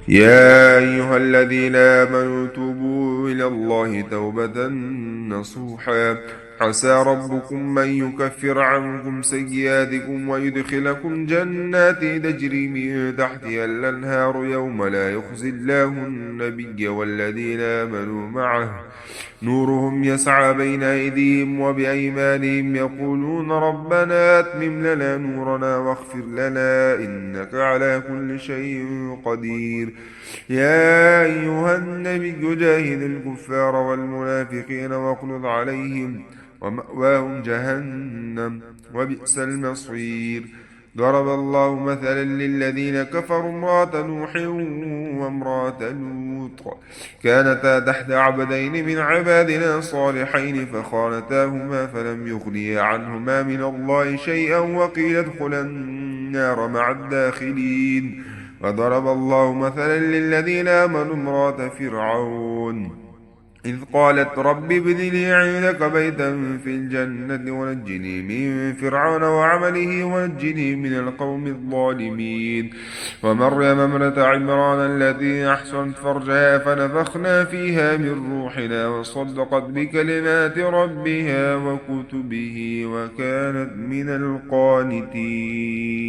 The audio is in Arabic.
يا أيها الذين آمنوا توبوا إلى الله توبة نصوحا عسى ربكم أن يكفر عنكم سيئاتكم ويدخلكم جنات تجري من تحتها الأنهار يوم لا يخزي الله النبي والذين آمنوا معه نورهم يسعى بين أيديهم وبأيمانهم يقولون ربنا أتمم لنا نورنا واغفر لنا إنك على كل شيء قدير. يا أيها النبي جاهد الكفار والمنافقين واغلظ عليهم ومأواهم جهنم وبئس المصير. ضرب الله مثلا للذين كفروا امرأة نوح وامرأة لوط كانتا تحت عبدين من عبادنا صالحين فخانتاهما فلم يغنيا عنهما من الله شيئا وقيل ادخلا النار مع الداخلين. وضرب الله مثلا للذين آمنوا امرأة فرعون إذ قالت رب ابن لي عندك بيتا في الجنة ونجني من فرعون وعمله ونجني من القوم الظالمين. ومريم امرأة عمران التي أحسنت فرجها فنفخنا فيها من روحنا وصدقت بكلمات ربها وكتبه وكانت من القانتين.